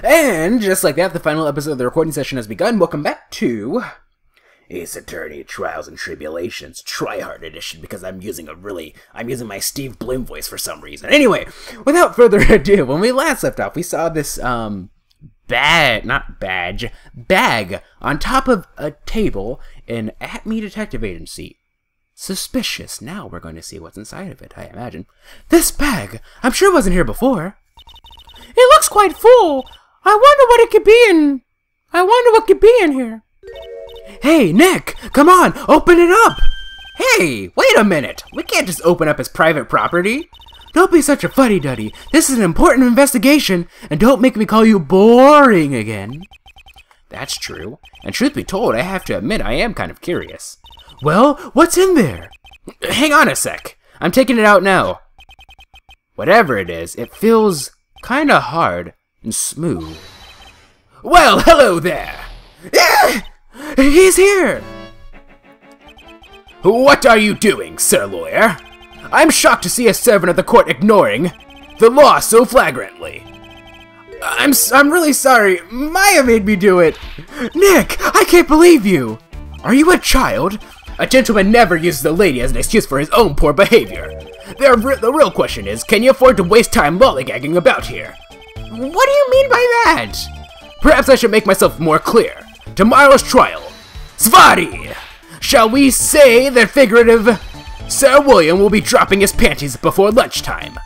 And just like that, the final episode of the recording session has begun. Welcome back to Ace Attorney Trials and Tribulations Tryhard Edition, because I'm using my Steve Bloom voice for some reason. Anyway, without further ado, when we last left off, we saw this bag on top of a table in Acme Detective Agency. Suspicious. Now we're going to see what's inside of it, I imagine. This bag! I'm sure it wasn't here before. It looks quite full. I wonder what it could be in... I wonder what could be in here. Hey, Nick! Come on! Open it up! Hey! Wait a minute! We can't just open up his private property. Don't be such a fuddy-duddy. This is an important investigation, and don't make me call you boring again. That's true. And truth be told, I have to admit I am kind of curious. Well, what's in there? Hang on a sec. I'm taking it out now. Whatever it is, it feels kinda hard and smooth. Well, hello there! He's here! What are you doing, Sir Lawyer? I'm shocked to see a servant of the court ignoring the law so flagrantly. I'm really sorry. Maya made me do it. Nick, I can't believe you. Are you a child? A gentleman never uses a lady as an excuse for his own poor behavior. The real question is, can you afford to waste time lollygagging about here? What do you mean by that? Perhaps I should make myself more clear. Tomorrow's trial. Svati! Shall we say that figurative Sir William will be dropping his panties before lunchtime?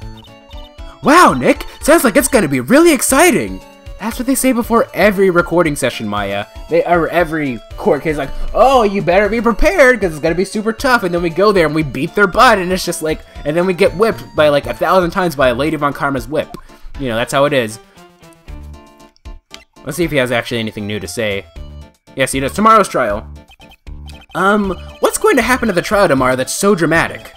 Wow, Nick! Sounds like it's gonna be really exciting! That's what they say before every recording session, Maya. Every court case, like, oh, you better be prepared, because it's gonna be super tough, and then we go there and we beat their butt, and it's just like, and then we get whipped by like 1,000 times by a Lady Von Karma's whip. You know, that's how it is. Let's see if he has actually anything new to say. Yes, he does. Tomorrow's trial. What's going to happen to the trial tomorrow that's so dramatic?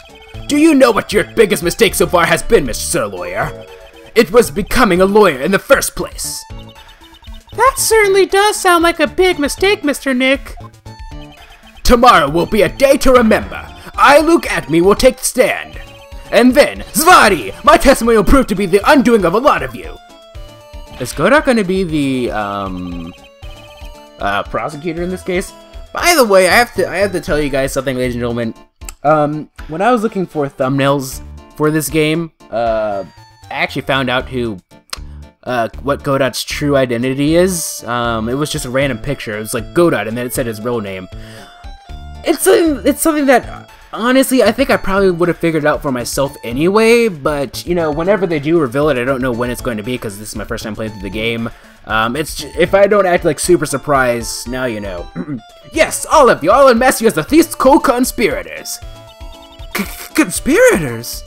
Do you know what your biggest mistake so far has been, Mr. Sir Lawyer? It was becoming a lawyer in the first place. That certainly does sound like a big mistake, Mr. Nick. Tomorrow will be a day to remember. I, Luke Atme, will take the stand. And then, Svati, my testimony will prove to be the undoing of a lot of you. Is Godot going to be the, prosecutor in this case? By the way, I have to tell you guys something, ladies and gentlemen. When I was looking for thumbnails for this game, I actually found out what Godot's true identity is. It was just a random picture. It was like Godot, and then it said his real name. It's something that, honestly, I think I probably would have figured out for myself anyway, but, you know, whenever they do reveal it, I don't know when it's going to be, because this is my first time playing through the game. If I don't act like super surprised, now you know. Yes, all of you, I'll unmask you as the thief's co-conspirators. Conspirators?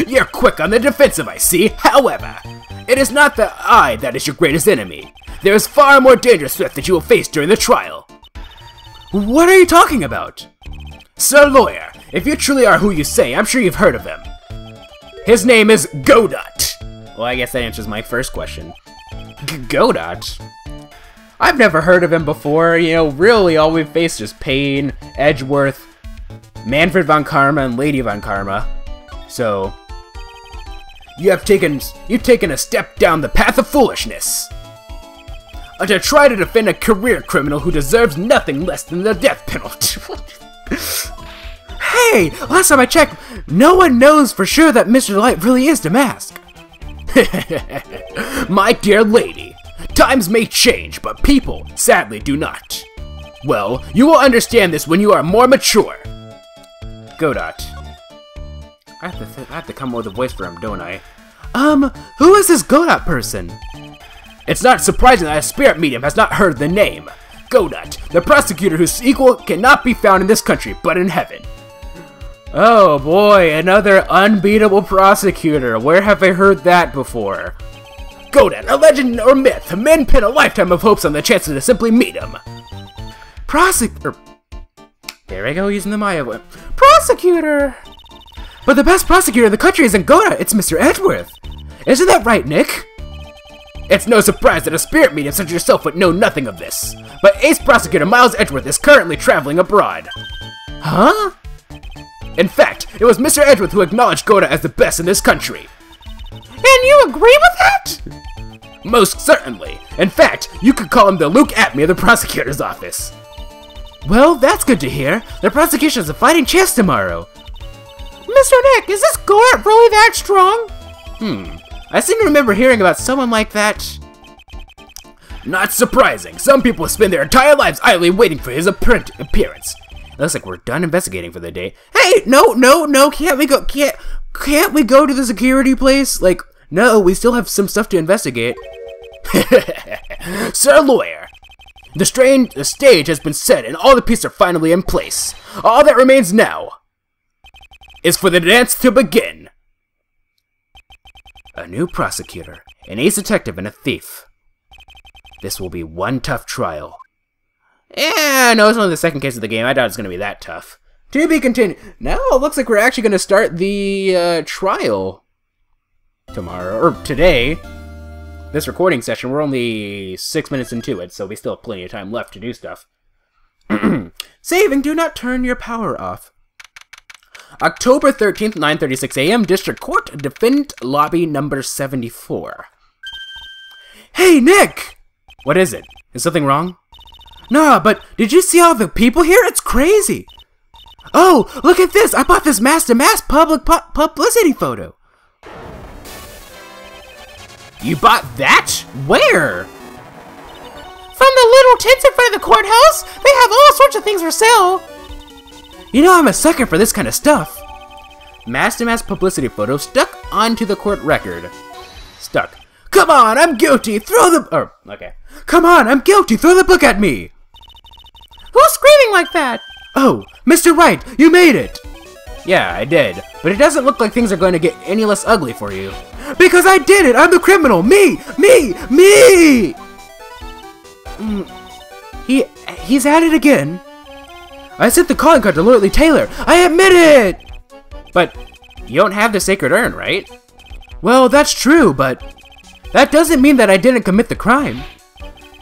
You're quick on the defensive, I see. However, it is not the eye that is your greatest enemy. There is far more dangerous threat that you will face during the trial. What are you talking about? Sir Lawyer, if you truly are who you say, I'm sure you've heard of him. His name is Godot. Well, I guess that answers my first question. Godot? I've never heard of him before. You know, really all we've faced is Payne, Edgeworth, Manfred Von Karma, and Lady Von Karma. So, you've taken a step down the path of foolishness. To try to defend a career criminal who deserves nothing less than the death penalty. Hey, last time I checked, no one knows for sure that Mr. Light really is Damask. My dear lady, times may change, but people, sadly, do not. Well, you will understand this when you are more mature. Godot. I have to come up with a voice for him, don't I? Who is this Godot person? It's not surprising that a spirit medium has not heard the name. Godot, the prosecutor whose equal cannot be found in this country, but in heaven. Oh boy, another unbeatable prosecutor. Where have I heard that before? Godot, a legend or myth. Men pin a lifetime of hopes on the chances to simply meet him. There I go, using the Maya voice. Prosecutor! But the best prosecutor in the country isn't Godot, it's Mr. Edgeworth. Isn't that right, Nick? It's no surprise that a spirit medium such as yourself would know nothing of this. But Ace Prosecutor Miles Edgeworth is currently traveling abroad. Huh? In fact, it was Mr. Edgeworth who acknowledged Godot as the best in this country. Can you agree with that? Most certainly. In fact, you could call him the Luke at me of the prosecutor's office. Well, that's good to hear. The prosecution has a fighting chance tomorrow. Mr. Nick, is this court really that strong? I seem to remember hearing about someone like that. Not surprising. Some people spend their entire lives idly waiting for his appearance. Looks like we're done investigating for the day. Hey, no, can't we go to the security place? Like, no, we still have some stuff to investigate. Sir Lawyer, the stage has been set and all the pieces are finally in place. All that remains now is for the dance to begin. A new prosecutor, an ace detective, and a thief. This will be one tough trial. No, it's only the second case of the game. I doubt it's going to be that tough. To be continued. Now it looks like we're actually going to start the trial tomorrow, or today. This recording session, we're only 6 minutes into it, so we still have plenty of time left to do stuff. Saving, do not turn your power off. October 13th, 9:36 a.m., District Court, Defendant Lobby number 74. Hey, Nick! What is it? Is something wrong? Nah, but did you see all the people here? It's crazy! Oh, look at this! I bought this mass-to-mass public publicity photo! You bought that? Where? From the little tents in front of the courthouse! They have all sorts of things for sale! You know I'm a sucker for this kind of stuff. Mass-to-mass publicity photo stuck onto the court record. Stuck. Come on, I'm guilty! Throw the... okay. Come on, I'm guilty! Throw the book at me! Who's screaming like that? Oh, Mr. Wright, you made it! Yeah, I did. But it doesn't look like things are going to get any less ugly for you. Because I did it! I'm the criminal! Me! He's at it again. I sent the calling card to Lord Lee Taylor. I admit it! But you don't have the sacred urn, right? Well, that's true, but that doesn't mean that I didn't commit the crime.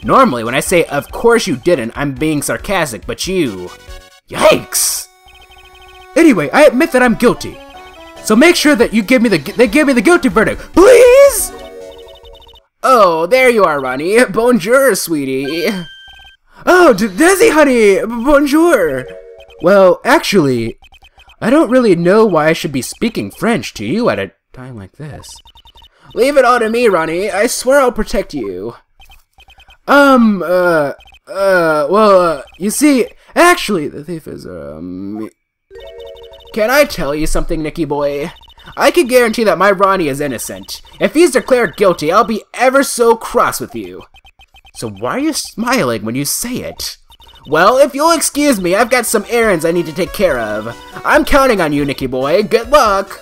Normally, when I say, of course you didn't, I'm being sarcastic, but you... Yikes! Anyway, I admit that I'm guilty. So make sure that they give me the guilty verdict, please! Oh, there you are, Ronnie. Bonjour, sweetie. Oh, Desi, honey. Bonjour. Well, actually, I don't really know why I should be speaking French to you at a time like this. Leave it all to me, Ronnie. I swear I'll protect you. You see, actually, the thief is, Can I tell you something, Nicky boy? I can guarantee that my Ronnie is innocent. If he's declared guilty, I'll be ever so cross with you. So why are you smiling when you say it? Well, if you'll excuse me, I've got some errands I need to take care of. I'm counting on you, Nicky boy. Good luck!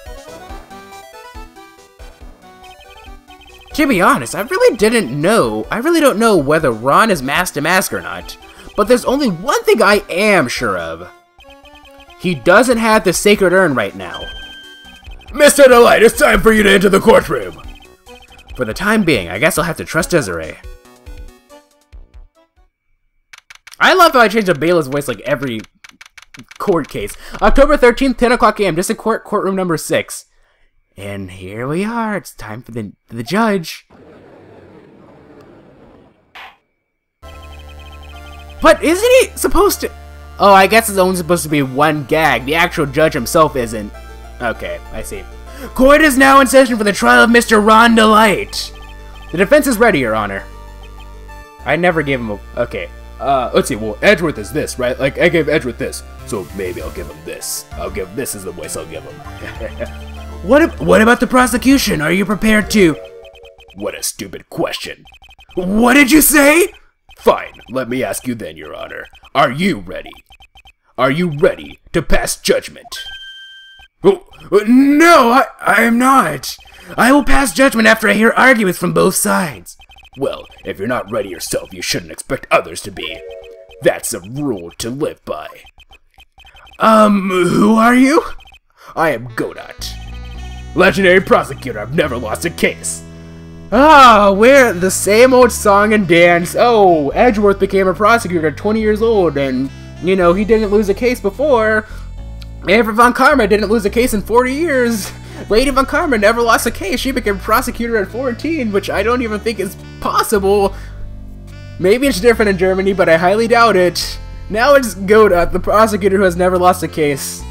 To be honest, I really don't know whether Ron is mask to mask or not. But there's only one thing I am sure of. He doesn't have the sacred urn right now. Mr. Delight, it's time for you to enter the courtroom. For the time being, I guess I'll have to trust Desiree. I love how I change the bailiff's voice like every court case. October 13th, 10 o'clock a.m. District Court, courtroom number 6. And here we are. It's time for the judge. But isn't he supposed to... Oh, I guess it's only supposed to be one gag. The actual judge himself isn't. Okay, I see. Court is now in session for the trial of Mr. Ron Delight. The defense is ready, Your Honor. I never gave him a... Okay. Let's see. Well, Edgeworth is this, right? Like, I gave Edgeworth this. So maybe I'll give him this. This is the voice I'll give him. What about the prosecution? Are you prepared to... What a stupid question. What did you say? Fine, let me ask you then, Your Honor. Are you ready? Are you ready to pass judgment? Oh, no, I am not. I will pass judgment after I hear arguments from both sides. Well, if you're not ready yourself, you shouldn't expect others to be. That's a rule to live by. Who are you? I am Godot. Legendary prosecutor, I've never lost a case. Ah, we're the same old song and dance. Oh, Edgeworth became a prosecutor at 20 years old, and, you know, he didn't lose a case before. Everett Von Karma didn't lose a case in 40 years. Lady Von Karma never lost a case. She became prosecutor at 14, which I don't even think is possible. Maybe it's different in Germany, but I highly doubt it. Now it's Goda, the prosecutor who has never lost a case.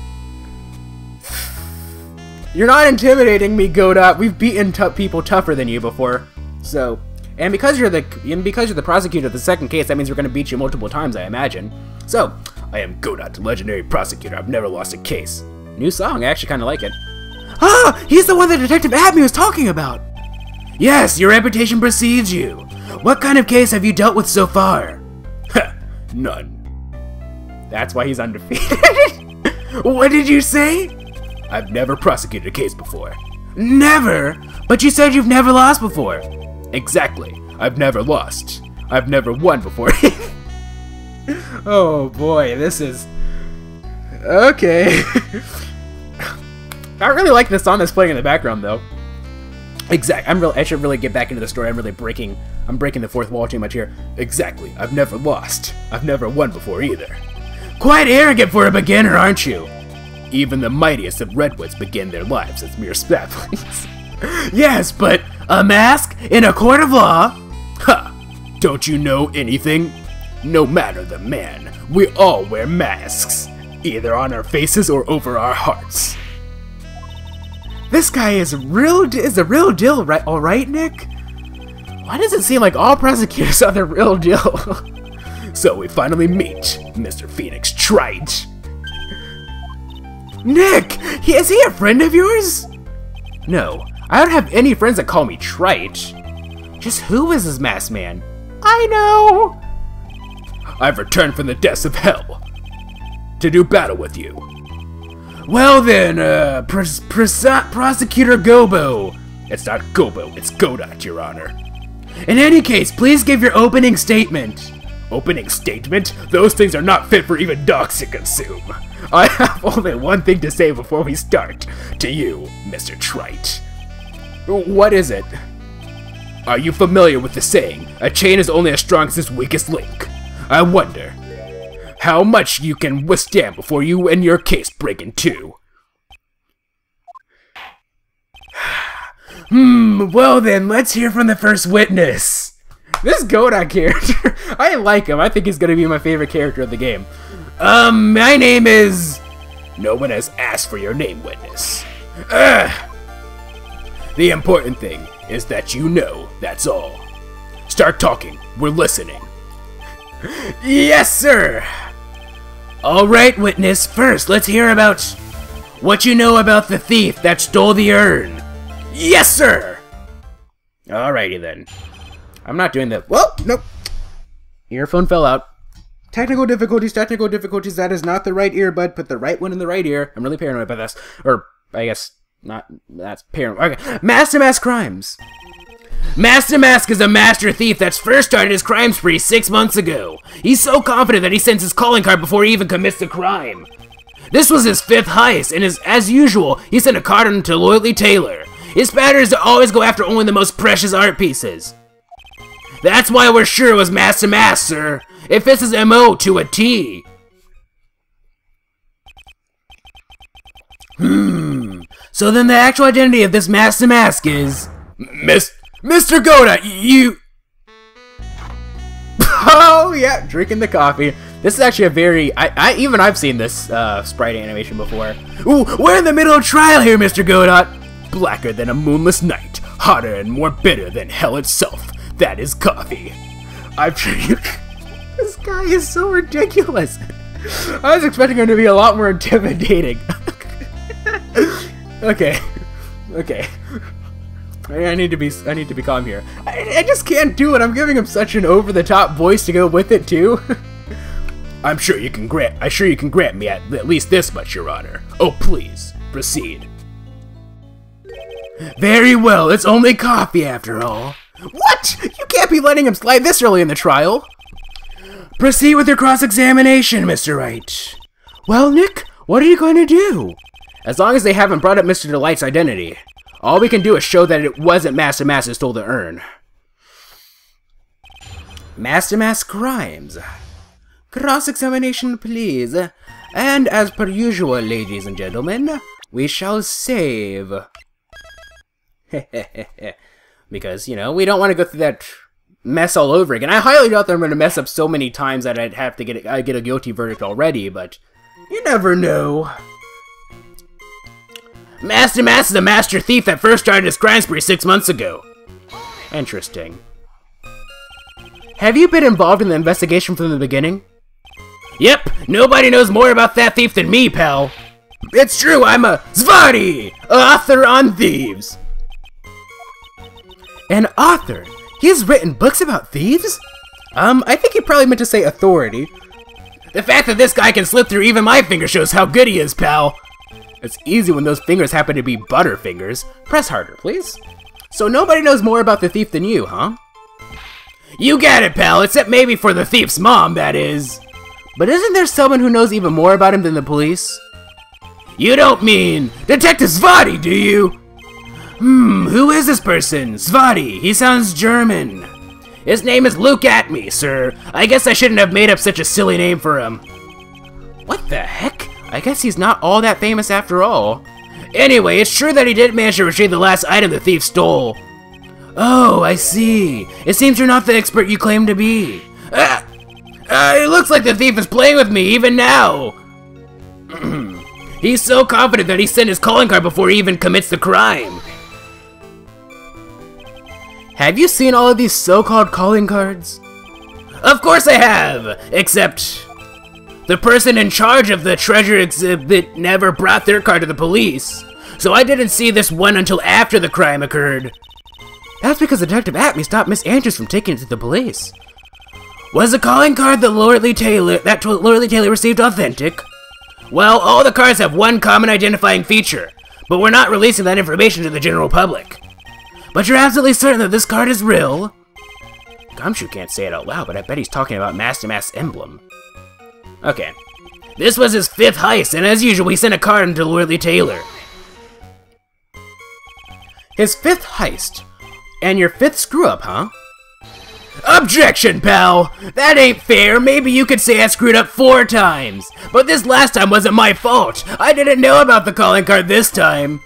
You're not intimidating me, Goda. We've beaten people tougher than you before. So, and because you're the prosecutor of the second case, that means we're gonna beat you multiple times, I imagine. So, I am Goda, the legendary prosecutor. I've never lost a case. New song, I actually kind of like it. Ah, he's the one that Detective Abney was talking about. Yes, your reputation precedes you. What kind of case have you dealt with so far? Huh, none. That's why he's undefeated. What did you say? I've never prosecuted a case before. Never? But you said you've never lost before. Exactly. I've never lost. I've never won before. Oh boy, this is... Okay. I really like this song that's playing in the background though. I should really get back into the story. I'm breaking the fourth wall too much here. Exactly. I've never lost. I've never won before either. Quite arrogant for a beginner, aren't you? Even the mightiest of redwoods begin their lives as mere saplings. Yes, but a mask in a court of law? Ha! Don't you know anything? No matter the man, we all wear masks, either on our faces or over our hearts. This guy is a real deal, right? All right, Nick? Why does it seem like all prosecutors are the real deal? So we finally meet Mr. Phoenix Wright. Nick! Is he a friend of yours? No, I don't have any friends that call me Trite. Just who is this masked man? I know! I've returned from the depths of hell to do battle with you. Well then, Prosecutor Gobo. It's not Gobo, it's Godot, Your Honor. In any case, please give your opening statement. Opening statement? Those things are not fit for even dogs to consume. I have only one thing to say before we start. To you, Mr. Trite. What is it? Are you familiar with the saying, a chain is only as strong as its weakest link? I wonder how much you can withstand before you and your case break in two. Well then, let's hear from the first witness. This Godot character, I like him. I think he's gonna be my favorite character of the game. My name is... No one has asked for your name, witness. The important thing is that you know, that's all. Start talking, we're listening. Yes, sir! Alright, witness, first let's hear about what you know about the thief that stole the urn. Yes, sir! Alrighty then. I'm not doing that. Whoa, nope. Earphone fell out. Technical difficulties, that is not the right earbud. Put the right one in the right ear. I'm really paranoid about this. Or, I guess, not, that's paranoid. Okay, Master Mask Crimes. Master Mask is a master thief that's first started his crime spree 6 months ago. He's so confident that he sends his calling card before he even commits the crime. This was his 5th heist, and as usual, he sent a card on to Loyalty Taylor. His pattern is to always go after only the most precious art pieces. That's why we're sure it was Master Mask, sir. It fits his MO to a T. So then the actual identity of this Master Mask is... Mr. Goda, you... Oh, yeah, drinking the coffee. This is actually a very... even I've seen this sprite animation before. Ooh, we're in the middle of trial here, Mr. Godot. Blacker than a moonless night. Hotter and more bitter than hell itself. That is coffee. I'm sure you... This guy is so ridiculous. I was expecting him to be a lot more intimidating. Okay. I need to be calm here. I just can't do it. I'm giving him such an over-the-top voice to go with it too. I'm sure you can grant me at least this much, Your Honor. Oh, please proceed. Very well. It's only coffee after all. What? You can't be letting him slide this early in the trial. Proceed with your cross-examination, Mr. Wright. Well, Nick, what are you going to do? As long as they haven't brought up Mr. Delight's identity, all we can do is show that it wasn't Master Mask who stole the urn. Master Mask Crimes. Cross-examination, please. And as per usual, ladies and gentlemen, we shall save Because, you know, we don't want to go through that mess all over again. I highly doubt that I'm going to mess up so many times that I'd have to get a guilty verdict already, but you never know. Master Mass is a master thief that first started his crime spree 6 months ago. Interesting. Have you been involved in the investigation from the beginning? Yep, nobody knows more about that thief than me, pal. It's true, I'm a Zvati, author on thieves. An author? He has written books about thieves? I think he probably meant to say authority. The fact that this guy can slip through even my finger shows how good he is, pal. It's easy when those fingers happen to be butterfingers. Press harder, please. So nobody knows more about the thief than you, huh? You get it, pal, except maybe for the thief's mom, that is. But isn't there someone who knows even more about him than the police? You don't mean Detective Zvati, do you? Who is this person? Zvati, he sounds German. His name is Luke Atme, sir. I guess I shouldn't have made up such a silly name for him. What the heck? I guess he's not all that famous after all. Anyway, it's true that he did manage to retrieve the last item the thief stole. Oh, I see. It seems you're not the expert you claim to be. It looks like the thief is playing with me even now. He's so confident that he sent his calling card before he even commits the crime. Have you seen all of these so-called calling cards? Of course I have, except the person in charge of the treasure exhibit never brought their card to the police, so I didn't see this one until after the crime occurred. That's because Detective Atme stopped Miss Andrews from taking it to the police. Was the calling card that Lord Lee Taylor received authentic? Well, all the cards have one common identifying feature, but we're not releasing that information to the general public. But you're absolutely certain that this card is real? Gumshoe can't say it out loud, but I bet he's talking about Master Mass emblem. Okay. This was his 5th heist, and as usual, he sent a card to Lord Lee Taylor. His 5th heist? And your 5th screw-up, huh? Objection, pal! That ain't fair. Maybe you could say I screwed up 4 times. But this last time wasn't my fault. I didn't know about the calling card this time.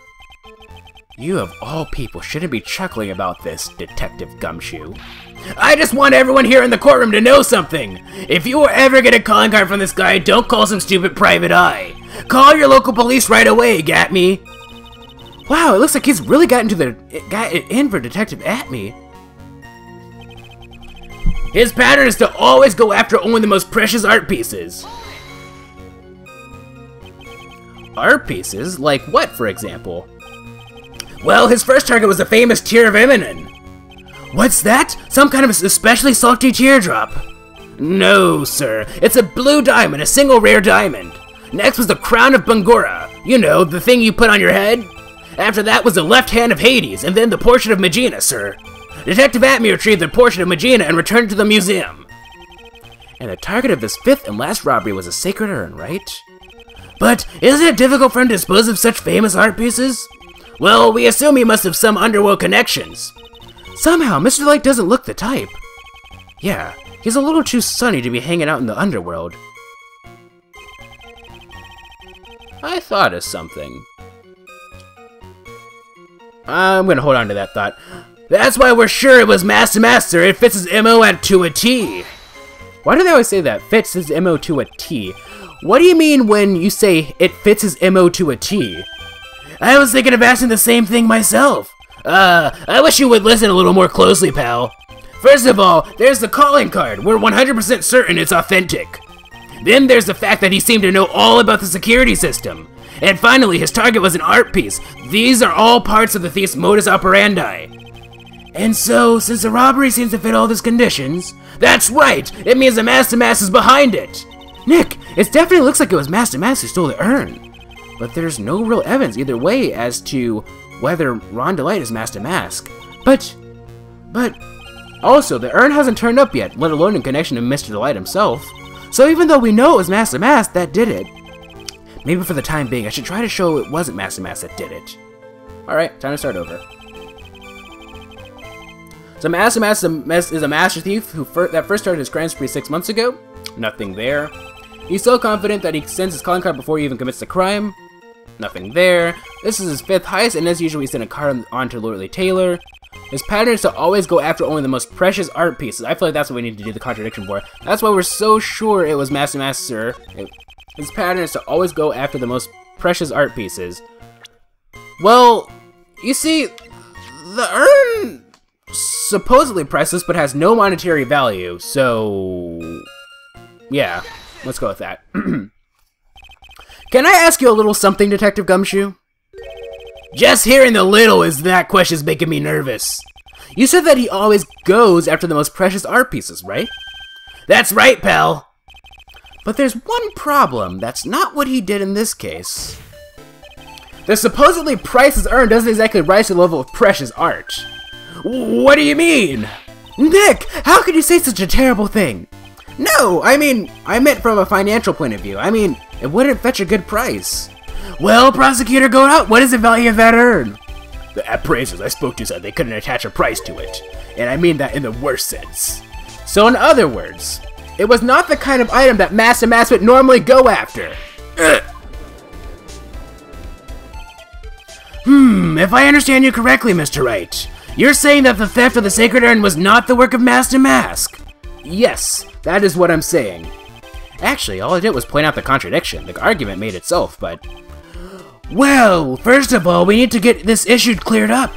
You of all people shouldn't be chuckling about this, Detective Gumshoe. I just want everyone here in the courtroom to know something. If you ever get a calling card from this guy, don't call some stupid private eye. Call your local police right away, Gatme. Wow, it looks like he's really got in for Detective Atme. His pattern is to always go after only the most precious art pieces. Art pieces? Like what, for example? Well, his first target was the famous Tear of Eminem. What's that? Some kind of especially salty teardrop? No, sir. It's a blue diamond, a single rare diamond. Next was the Crown of Bangura. You know, the thing you put on your head. After that was the left hand of Hades, and then the portrait of Megina, sir. Detective Atme retrieved the portrait of Megina and returned it to the museum. And the target of his 5th and last robbery was a sacred urn, right? But isn't it difficult for him to dispose of such famous art pieces? Well, we assume he must have some underworld connections. Somehow, Mr. Light doesn't look the type. Yeah, he's a little too sunny to be hanging out in the underworld. I thought of something. I'm gonna hold on to that thought. That's why we're sure it was Master. It fits his MO to a T. Why do they always say that? Fits his MO to a T. What do you mean when you say it fits his MO to a T? I was thinking of asking the same thing myself. I wish you would listen a little more closely, pal. First of all, there's the calling card. We're 100% certain it's authentic. Then there's the fact that he seemed to know all about the security system. And finally, his target was an art piece. These are all parts of the thief's modus operandi. And so, since the robbery seems to fit all these conditions... That's right! It means the Master Mass is behind it! Nick, it definitely looks like it was Master Mass who stole the urn. But there's no real evidence either way as to whether Ron Delight is Master Mask. But... Also, the urn hasn't turned up yet, let alone in connection to Mr. Delight himself. So even though we know it was Master Mask that did it, maybe for the time being, I should try to show it wasn't Master Mask that did it. Alright, time to start over. So Master Mask is a master thief who first started his crime spree 6 months ago. Nothing there. He's so confident that he sends his calling card before he even commits the crime. Nothing there. This is his 5th heist, and as usual, he sent a card on to Lordly Taylor. His pattern is to always go after only the most precious art pieces. I feel like that's what we need to do the contradiction for. That's why we're so sure it was Master Master. His pattern is to always go after the most precious art pieces. Well, you see, the urn supposedly priceless but has no monetary value, so yeah, let's go with that. Can I ask you a little something, Detective Gumshoe? Just hearing the little is that question's making me nervous. You said that he always goes after the most precious art pieces, right? That's right, pal. But there's one problem. That's not what he did in this case. The supposedly priceless urn doesn't exactly rise to the level of precious art. What do you mean? Nick, how could you say such a terrible thing? No, I meant from a financial point of view. It wouldn't fetch a good price. Well, Prosecutor Godot, what is the value of that urn? The appraisers I spoke to said they couldn't attach a price to it, and I mean that in the worst sense. So in other words, it was not the kind of item that Master Mass would normally go after. If I understand you correctly, Mr. Wright, you're saying that the theft of the Sacred Urn was not the work of Master Mask? Yes, that is what I'm saying. Actually, all I did was point out the contradiction. The argument made itself, but... Well, first of all, we need to get this issue cleared up.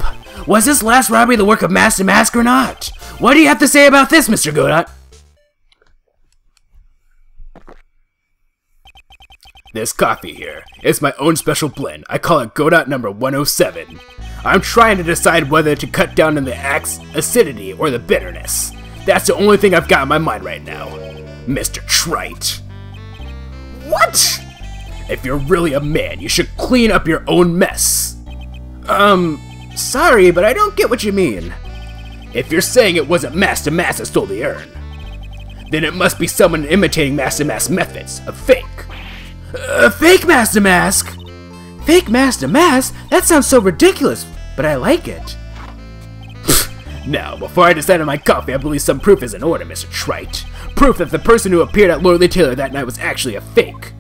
Was this last robbery the work of Master Mask or not? What do you have to say about this, Mr. Godot? This coffee here is my own special blend. I call it Godot number 107. I'm trying to decide whether to cut down on the acidity or the bitterness. That's the only thing I've got in my mind right now. Mr. Trite. What? If you're really a man, you should clean up your own mess. Sorry, but I don't get what you mean. If you're saying it wasn't Master Mask that stole the urn, then it must be someone imitating Master Mask's methods. A fake. A fake Master Mask? Fake Master Mask? That sounds so ridiculous, but I like it. Now, before I decide on my coffee, I believe some proof is in order, Mr. Trite. Proof that the person who appeared at Lordly Taylor that night was actually a fake.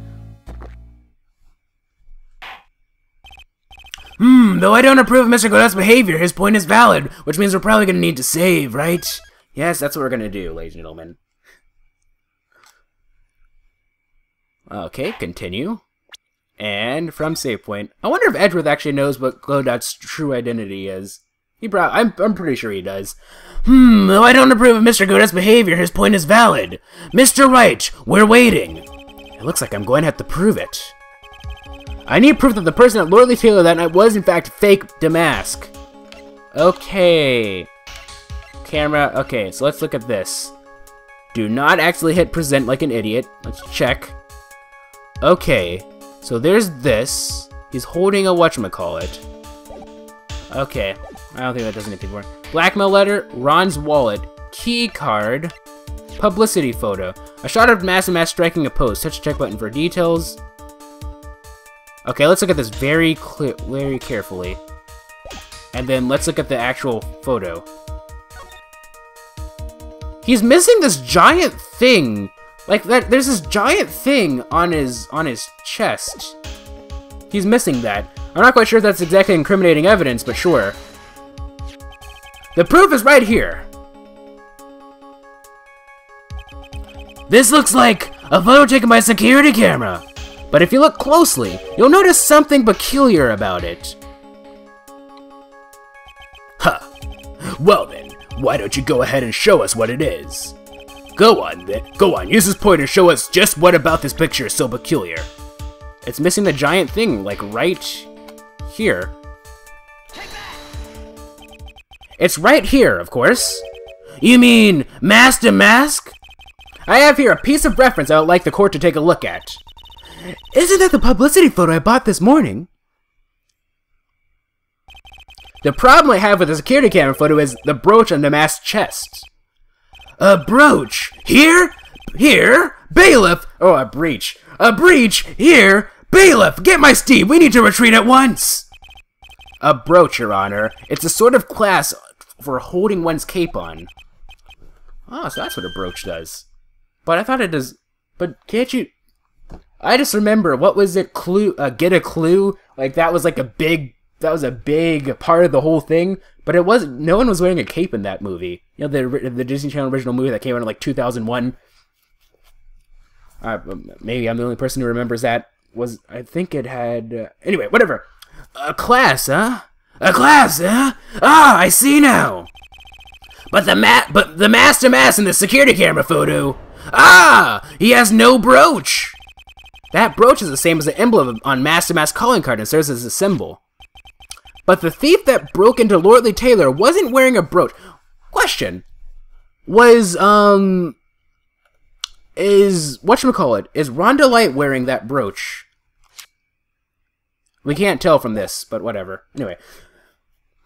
Though I don't approve of Mr. Godot's behavior, his point is valid, which means we're probably gonna need to save, right? Yes, that's what we're gonna do, ladies and gentlemen. Okay, continue. And from save point. I wonder if Edgeworth actually knows what Godot's true identity is. I'm pretty sure he does. Though I don't approve of Mr. Godot's behavior, his point is valid. Mr. Wright, we're waiting. It looks like I'm going to have to prove it. I need proof that the person at Lordly Taylor that night was in fact fake Damask. Okay. Camera, okay, so let's look at this. Do not actually hit present like an idiot. Let's check. Okay, so there's this. He's holding a whatchamacallit. Okay, I don't think that does anything more. Blackmail letter, Ron's wallet, key card, publicity photo. A shot of Master Mask striking a pose. Touch the check button for details. Okay, let's look at this very carefully. And then let's look at the actual photo. He's missing this giant thing. Like that, there's this giant thing on his chest. He's missing that. I'm not quite sure if that's exactly incriminating evidence, but sure. The proof is right here. This looks like a photo taken by a security camera. But if you look closely, you'll notice something peculiar about it. Huh. Well then, why don't you go ahead and show us what it is? Go on then. Go on, use this pointer to show us just what about this picture is so peculiar. It's missing the giant thing, like right here. It's right here, of course. You mean Master Mask? I have here a piece of reference I would like the court to take a look at. Isn't that the publicity photo I bought this morning? The problem I have with the security camera photo is the brooch on the mask's chest. A brooch? Here? Here? Bailiff? Oh, a breach. A breach? Here? Bailiff, get my steed! We need to retreat at once! A brooch, Your Honor. It's a sort of class for holding one's cape on. Oh, so that's what a brooch does. But I thought it does... But can't you... I just remember, what was it, clue, get a clue? Like, that was a big part of the whole thing, but it wasn't, no one was wearing a cape in that movie. You know, the Disney Channel original movie that came out in, like, 2001. Maybe I'm the only person who remembers that. I think it had, anyway, whatever. A class, huh? A class, huh? Ah, I see now. But the master in the security camera photo, he has no brooch. That brooch is the same as the emblem on Master Mass calling card and serves as a symbol. But the thief that broke into Lordly Taylor wasn't wearing a brooch. Question. Is Rhonda Light wearing that brooch? We can't tell from this, but whatever. Anyway.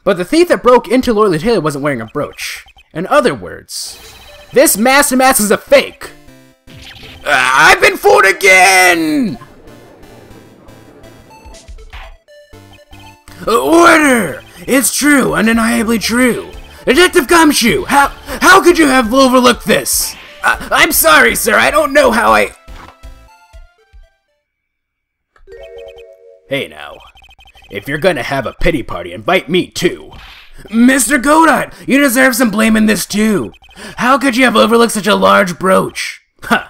But the thief that broke into Lordly Taylor wasn't wearing a brooch. In other words, this Master Mask is a fake. I've been fooled again! Order! It's true, undeniably true. Detective Gumshoe, how could you have overlooked this? I'm sorry, sir, I don't know how I... Hey now, if you're gonna have a pity party, invite me too. Mr. Godot, you deserve some blame in this too. How could you have overlooked such a large brooch? Ha!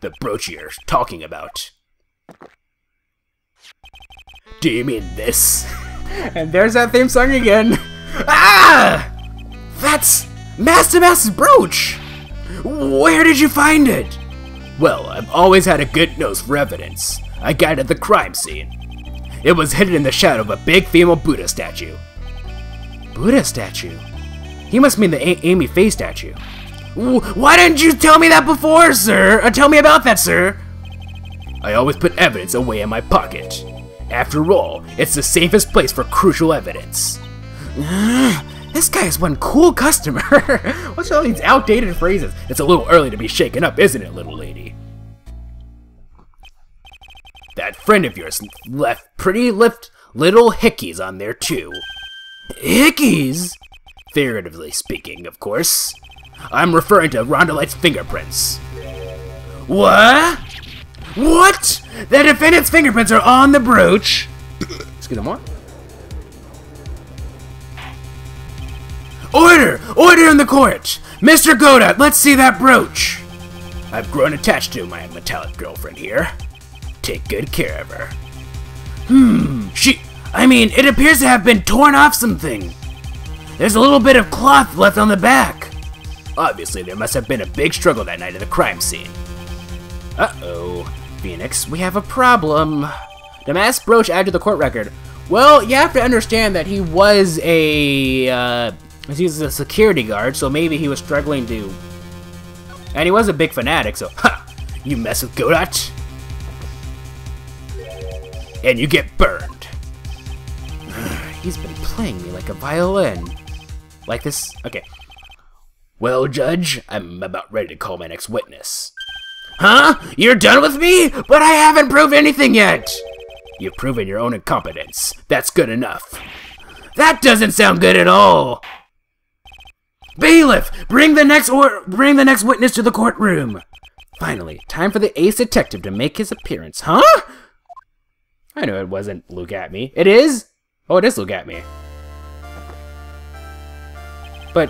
The brooch you're talking about. Do you mean this? And there's that theme song again. Ah! That's Master Mass's brooch! Where did you find it? Well, I've always had a good nose for evidence. I guided the crime scene. It was hidden in the shadow of a big female Buddha statue. Buddha statue? He must mean the Amy Faye statue. Why didn't you tell me that before, sir? Tell me about that, sir. I always put evidence away in my pocket. After all, it's the safest place for crucial evidence. This guy is one cool customer. What's all these outdated phrases? It's a little early to be shaken up, isn't it, little lady? That friend of yours left pretty little hickeys on there, too. Hickeys? Figuratively speaking, of course. I'm referring to Rhonda Light's fingerprints. What? What? The defendant's fingerprints are on the brooch? Excuse me, what? Order! Order in the court! Mr. Godot, let's see that brooch! I've grown attached to my metallic girlfriend here. Take good care of her. It appears to have been torn off something. There's a little bit of cloth left on the back. Obviously, there must have been a big struggle that night at the crime scene. Uh-oh. Phoenix, we have a problem. The masked brooch added to the court record. Well, you have to understand that he was a security guard, so maybe he was struggling to... And he was a big fanatic, so... Ha! You mess with Godot? And you get burned. He's been playing me like a violin. Like this? Okay. Well, Judge, I'm about ready to call my next witness. Huh? You're done with me? But I haven't proved anything yet! You've proven your own incompetence. That's good enough. That doesn't sound good at all! Bailiff! Bring the next witness to the courtroom! Finally, time for the ace detective to make his appearance. Huh? I know it wasn't Look At Me. It is? Oh, it is Look At Me. But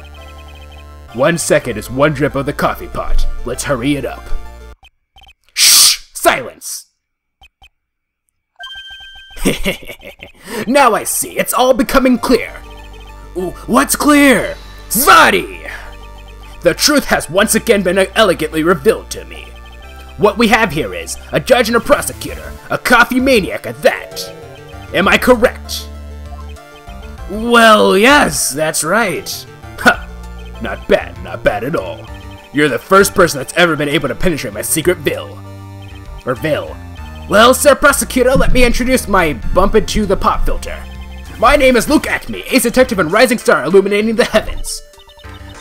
1 second is 1 drip of the coffee pot. Let's hurry it up. Shh! Silence! Now I see. It's all becoming clear. What's clear? Zadi! The truth has once again been elegantly revealed to me. What we have here is a judge and a prosecutor, a coffee maniac at that. Am I correct? Well, yes, that's right. Ha! Not bad at all. You're the first person that's ever been able to penetrate my secret veil. Well, Sir Prosecutor, let me introduce my bump into the pop filter. My name is Look At Me, ace detective and rising star illuminating the heavens.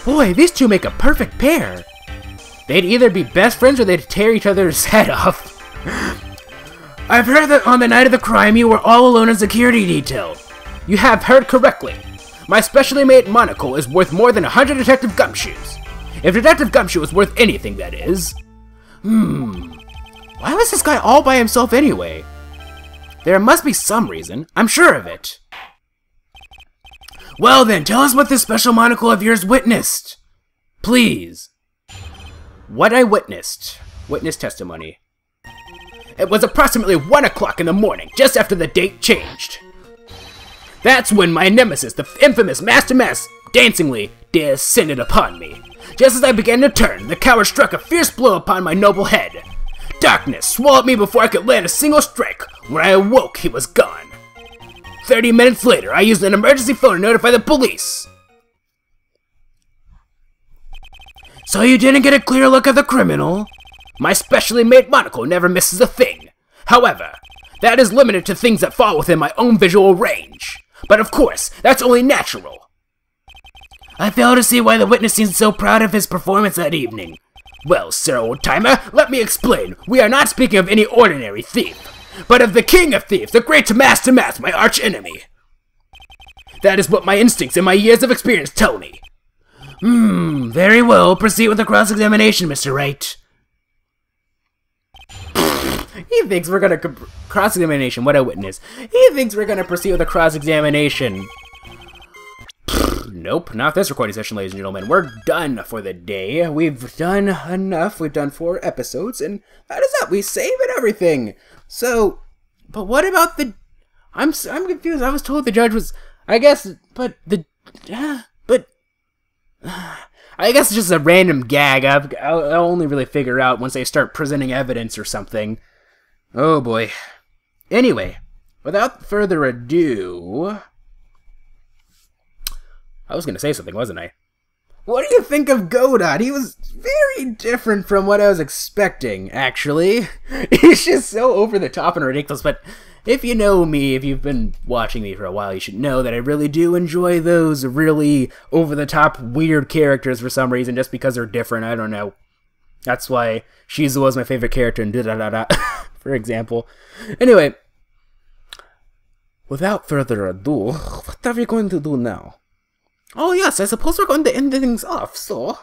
Boy, these two make a perfect pair. They'd either be best friends or they'd tear each other's head off. I've heard that on the night of the crime you were all alone in security detail. You have heard correctly. My specially made monocle is worth more than 100 Detective Gumshoes. If Detective Gumshoe is worth anything, that is. Why was this guy all by himself anyway? There must be some reason. I'm sure of it. Well then, tell us what this special monocle of yours witnessed. Please. What I witnessed. Witness testimony. It was approximately 1 o'clock in the morning, just after the date changed. That's when my nemesis, the infamous Master Mass, dancingly descended upon me. Just as I began to turn, the coward struck a fierce blow upon my noble head. Darkness swallowed me before I could land a single strike. When I awoke, he was gone. 30 minutes later, I used an emergency phone to notify the police. So you didn't get a clear look at the criminal? My specially made monocle never misses a thing. However, that is limited to things that fall within my own visual range. But of course, that's only natural. I fail to see why the witness seems so proud of his performance that evening. Well, sir, old-timer, let me explain. We are not speaking of any ordinary thief, but of the king of thieves, the great Master Mass, my arch-enemy. That is what my instincts and my years of experience tell me. Very well. Proceed with the cross-examination, Mr. Wright. He thinks we're gonna cross-examination. What a witness. He thinks we're gonna proceed with a cross-examination. Nope, not this recording session, ladies and gentlemen. We're done for the day. We've done enough. We've done 4 episodes, and that is that. We saved everything. So, but what about the? I'm confused. I was told the judge was. I guess, but the. I guess it's just a random gag. I'll only really figure out once they start presenting evidence or something. Oh boy. Anyway, without further ado, I was gonna say something, wasn't I? What do you think of Godot? He was very different from what I was expecting, actually. He's just so over the top and ridiculous, but if you know me, if you've been watching me for a while, you should know that I really do enjoy those really over-the-top weird characters for some reason, just because they're different. I don't know. That's why Shizuo was my favorite character in da-da-da-da, for example. Anyway, without further ado, what are we going to do now? Oh yes, I suppose we're going to end things off, so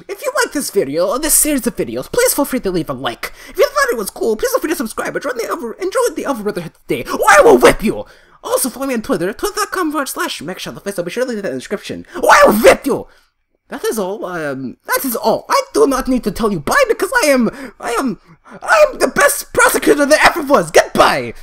if you like this video, or this series of videos, please feel free to leave a like. If you thought it was cool, please feel free to subscribe and join the Elder Brotherhood today, or I will whip you! Also follow me on Twitter, twitter.com/MegaShadowFist, I'll be sure to leave that in the description, or I will whip you! That is all, that is all. I do not need to tell you bye because I am the best prosecutor there ever was! Goodbye!